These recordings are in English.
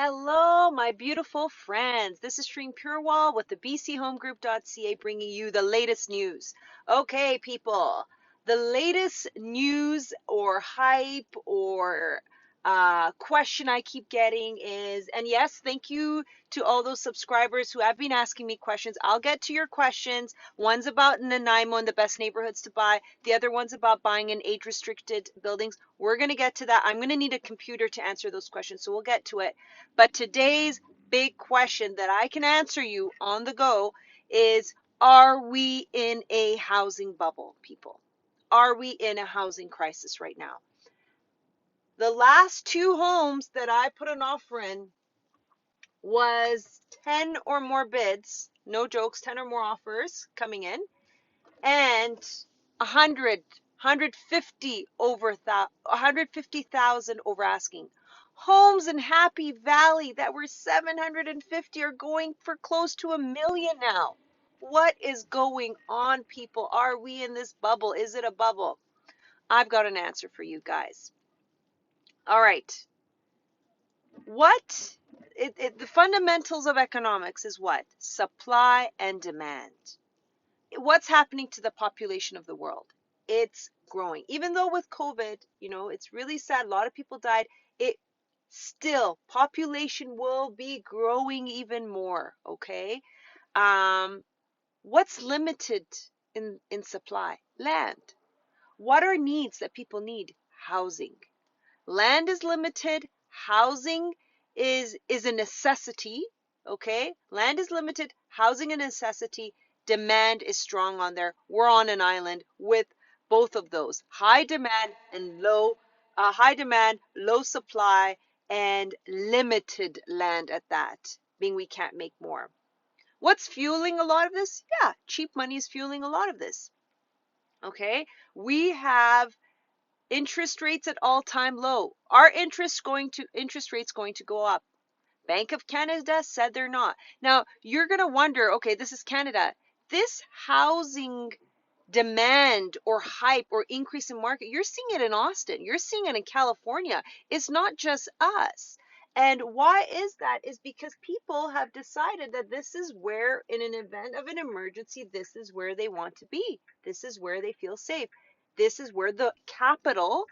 Hello, my beautiful friends. This is Shirin Purewal with the bchomegroup.ca bringing you the latest news. Okay, people, the latest news or hype or question I keep getting is, and yes, thank you to all those subscribers who have been asking me questions. I'll get to your questions. One's about Nanaimo and the best neighborhoods to buy. The other one's about buying in age-restricted buildings. We're going to get to that. I'm going to need a computer to answer those questions, so we'll get to it. But today's big question that I can answer you on the go is, are we in a housing bubble, people? Are we in a housing crisis right now? The last two homes that I put an offer in was 10 or more bids, no jokes, 10 or more offers coming in, and 100, 150 over 150,000 over asking. Homes in Happy Valley that were 750 are going for close to $1 million now. What is going on, people? Are we in this bubble? Is it a bubble? I've got an answer for you guys. All right. The fundamentals of economics is what? Supply and demand. What's happening to the population of the world? It's growing. Even though with COVID, it's really sad. A lot of people died. It still, population will be growing even more. Okay. What's limited in supply? Land. What are needs that people need? Housing. Land is limited. Housing is a necessity. Okay. Land is limited. Housing a necessity. Demand is strong on there. We're on an island with both of those: high demand and low supply, and limited land at that, being we can't make more. What's fueling a lot of this? Yeah, cheap money is fueling a lot of this. Okay, we have interest rates at all-time low. Are interest rates going to go up? Bank of Canada said they're not. Now, you're going to wonder, okay, this is Canada. This housing demand or hype or increase in market, you're seeing it in Austin. You're seeing it in California. It's not just us. And why is that? Is because people have decided that this is where, in an event of an emergency, this is where they want to be. This is where they feel safe. This is where the capital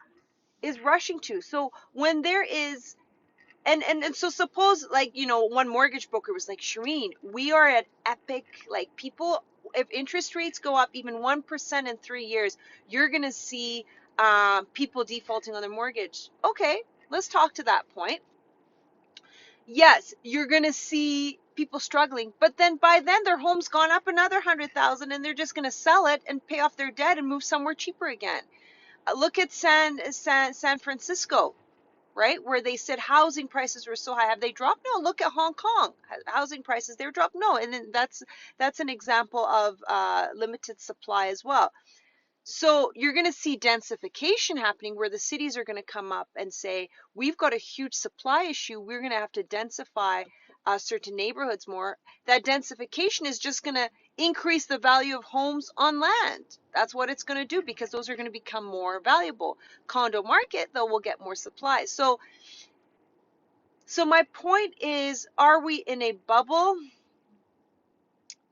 is rushing to. So when there is, and so suppose, like, one mortgage broker was like, Shireen, we are at epic, like, people, if interest rates go up even 1% in 3 years, you're going to see people defaulting on their mortgage. Okay, let's talk to that point. Yes, you're going to see people struggling, but then by then their home's gone up another 100,000 and they're just going to sell it and pay off their debt and move somewhere cheaper again. Look at San Francisco, right? Where they said housing prices were so high. Have they dropped? No. Look at Hong Kong. Housing prices, they're dropped. No. And then that's an example of limited supply as well. So you're going to see densification happening where the cities are going to come up and say, we've got a huge supply issue. We're going to have to densify certain neighborhoods more. That densification is just going to increase the value of homes on land. That's what it's going to do, because those are going to become more valuable. Condo market, though, will get more supply. So my point is, are we in a bubble?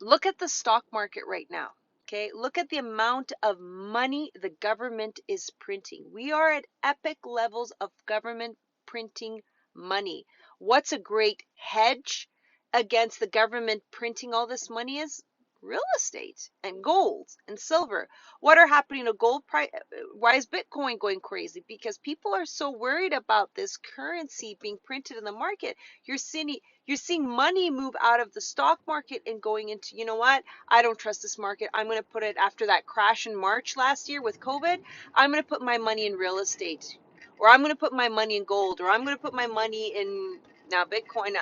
Look at the stock market right now. Okay, look at the amount of money the government is printing. We are at epic levels of government printing money. What's a great hedge against the government printing all this money is real estate and gold and silver. What are happening to gold price? Why is Bitcoin going crazy? Because people are so worried about this currency being printed in the market. You're seeing money move out of the stock market and going into, you know what? I don't trust this market. I'm going to put it, after that crash in March last year with COVID, I'm going to put my money in real estate, or I'm going to put my money in gold, or I'm going to put my money in, now Bitcoin.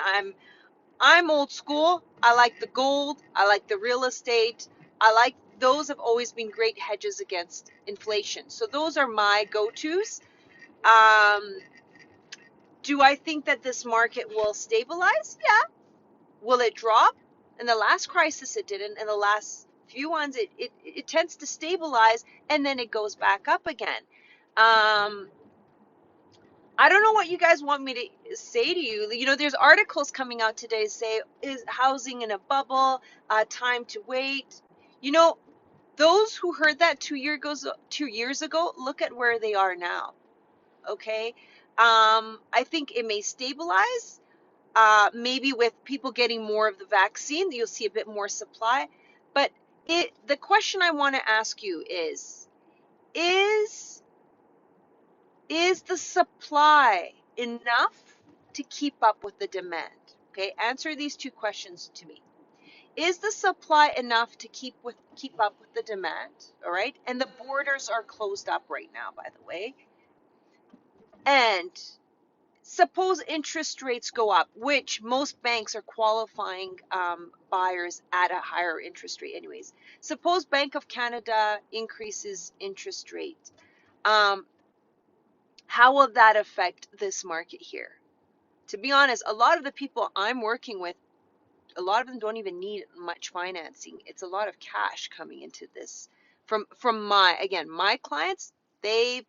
I'm old school. I like the gold. I like the real estate. Those have always been great hedges against inflation. So those are my go-tos. Um, do I think that this market will stabilize? Yeah. Will it drop? In the last crisis, it didn't. In the last few ones, it tends to stabilize and then it goes back up again. Um, I don't know what you guys want me to say to you. You know, there's articles coming out today say, is housing in a bubble? Time to wait. You know, those who heard that 2 years ago, look at where they are now. Okay, I think it may stabilize. Maybe with people getting more of the vaccine, you'll see a bit more supply. But the question I want to ask you is is the supply enough to keep up with the demand? Okay, answer these two questions to me. Is the supply enough to keep up with the demand? All right, and the borders are closed up right now, by the way. And suppose interest rates go up, which most banks are qualifying buyers at a higher interest rate anyways. Suppose Bank of Canada increases interest rate. Um, how will that affect this market here? To be honest, a lot of the people I'm working with, a lot of them don't even need much financing. It's a lot of cash coming into this. From my clients, they've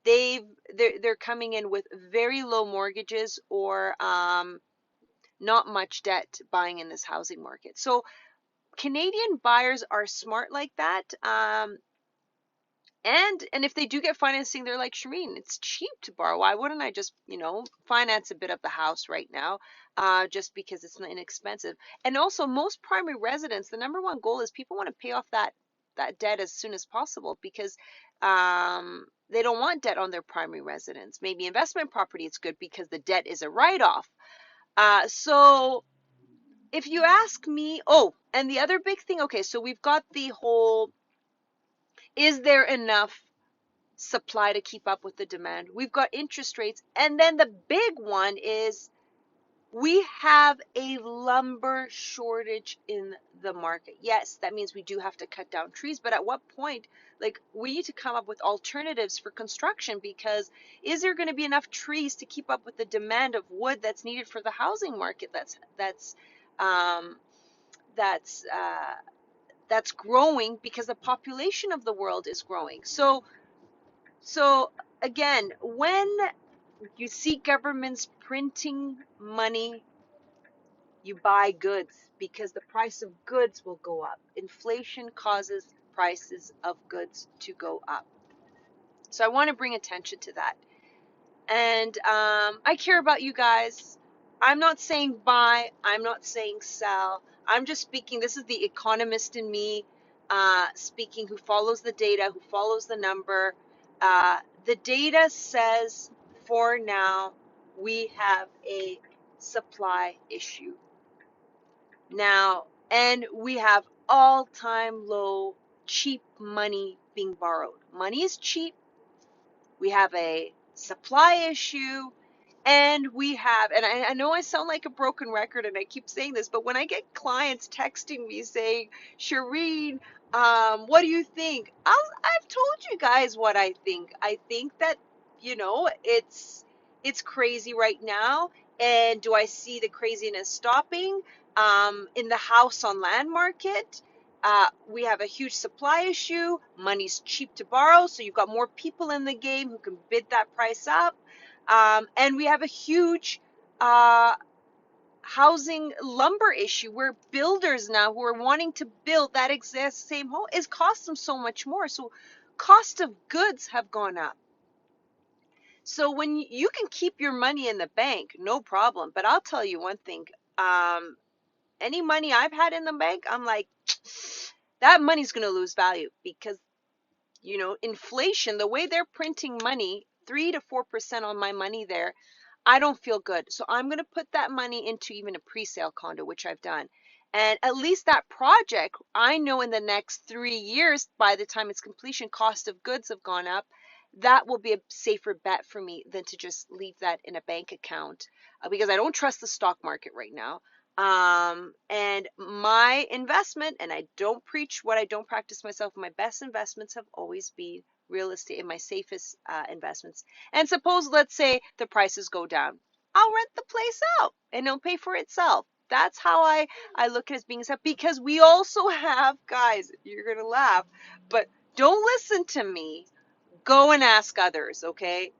they're coming in with very low mortgages or not much debt buying in this housing market. So Canadian buyers are smart like that. And if they do get financing, they're like, Shireen, it's cheap to borrow. Why wouldn't I just, finance a bit of the house right now, just because it's inexpensive? And also, most primary residents, the number one goal is people want to pay off that debt as soon as possible because they don't want debt on their primary residence. Maybe investment property, it's good because the debt is a write-off. So if you ask me, oh, and the other big thing, okay, so we've got the whole, is there enough supply to keep up with the demand? We've got interest rates. And then the big one is we have a lumber shortage in the market. Yes, that means we do have to cut down trees, but at what point, like, we need to come up with alternatives for construction, because is there going to be enough trees to keep up with the demand of wood that's needed for the housing market um, that's that's growing because the population of the world is growing. So again, when you see governments printing money, you buy goods because the price of goods will go up. Inflation causes prices of goods to go up. So I want to bring attention to that. And I care about you guys. I'm not saying buy, I'm not saying sell. I'm just speaking. This is the economist in me speaking, who follows the data, who follows the number. The data says for now we have a supply issue now, and we have all-time low cheap money being borrowed. Money is cheap. We have a supply issue, and I know I sound like a broken record and I keep saying this, but when I get clients texting me saying, Shireen, what do you think? I've told you guys what I think. I think that, it's crazy right now. And do I see the craziness stopping? In the house on land market, we have a huge supply issue. Money's cheap to borrow, so you've got more people in the game who can bid that price up. And we have a huge housing lumber issue where builders now who are wanting to build that exact same home is cost them so much more. So cost of goods have gone up. So when you can keep your money in the bank, no problem. But I'll tell you one thing. Any money I've had in the bank, I'm like, that money's going to lose value because, inflation, the way they're printing money, 3 to 4% on my money there, I don't feel good. So I'm going to put that money into even a pre-sale condo, which I've done. And at least that project, I know in the next 3 years, by the time it's completion, cost of goods have gone up. That will be a safer bet for me than to just leave that in a bank account, because I don't trust the stock market right now. And my investment, and I don't preach what I don't practice myself, my best investments have always been real estate, and my safest investments. And suppose, let's say the prices go down, I'll rent the place out and it'll pay for itself. That's how I look at it as being set, because we also have, guys, you're going to laugh, but don't listen to me. Go and ask others, okay?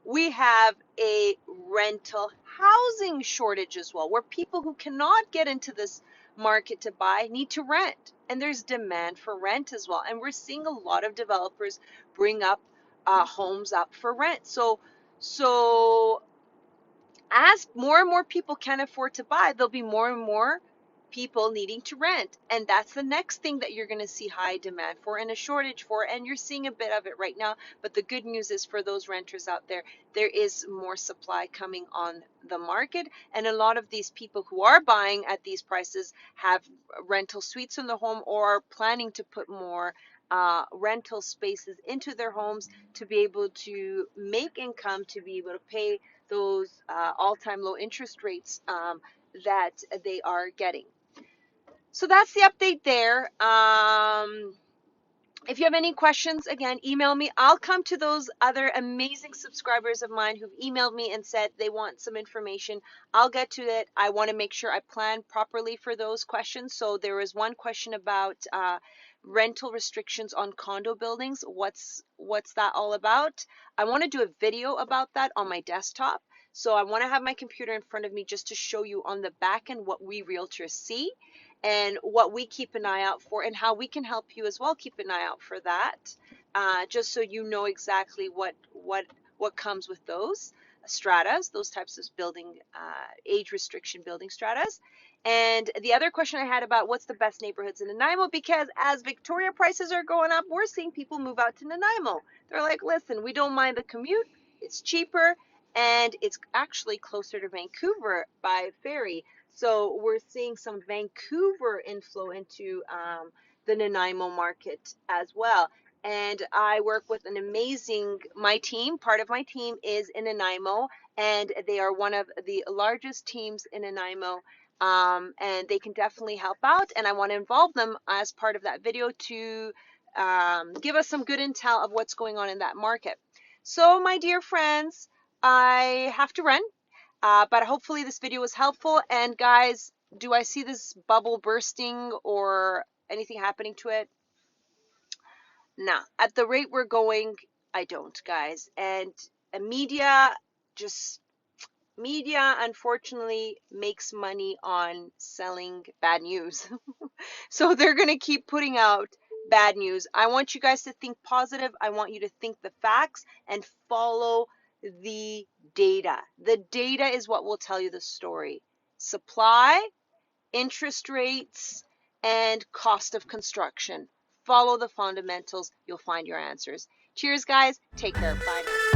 we have a rental housing shortage as well, where people who cannot get into this market to buy need to rent. And there's demand for rent as well. And we're seeing a lot of developers bring up homes up for rent. So as more and more people can afford to buy, there'll be more and more people needing to rent. And that's the next thing that you're going to see high demand for and a shortage for. And you're seeing a bit of it right now. But the good news is for those renters out there, there is more supply coming on the market. And a lot of these people who are buying at these prices have rental suites in the home or are planning to put more rental spaces into their homes to be able to make income, to be able to pay those all-time low interest rates that they are getting. So that's the update there. If you have any questions, again, email me. I'll come to those other amazing subscribers of mine who've emailed me and said they want some information. I'll get to it. I want to make sure I plan properly for those questions. So there was one question about rental restrictions on condo buildings. What's that all about? I want to do a video about that on my desktop. So I want to have my computer in front of me just to show you on the back end what we realtors see and what we keep an eye out for, and how we can help you as well keep an eye out for that, just so you know exactly what comes with those stratas, those types of building age restriction building stratas. And the other question I had about what's the best neighborhoods in Nanaimo, because as Victoria prices are going up, we're seeing people move out to Nanaimo. They're like, listen, we don't mind the commute, it's cheaper, and it's actually closer to Vancouver by ferry. So we're seeing some Vancouver inflow into the Nanaimo market as well. And I work with an amazing, part of my team is in Nanaimo, and they are one of the largest teams in Nanaimo. And they can definitely help out. And I want to involve them as part of that video to give us some good intel of what's going on in that market. So my dear friends, I have to run. But hopefully this video was helpful. And guys, do I see this bubble bursting or anything happening to it? Nah, at the rate we're going, I don't, guys. And media, unfortunately makes money on selling bad news. So they're going to keep putting out bad news. I want you guys to think positive. I want you to think the facts and follow the data. The data is what will tell you the story. Supply, interest rates, and cost of construction. Follow the fundamentals. You'll find your answers. Cheers, guys. Take care. Bye now.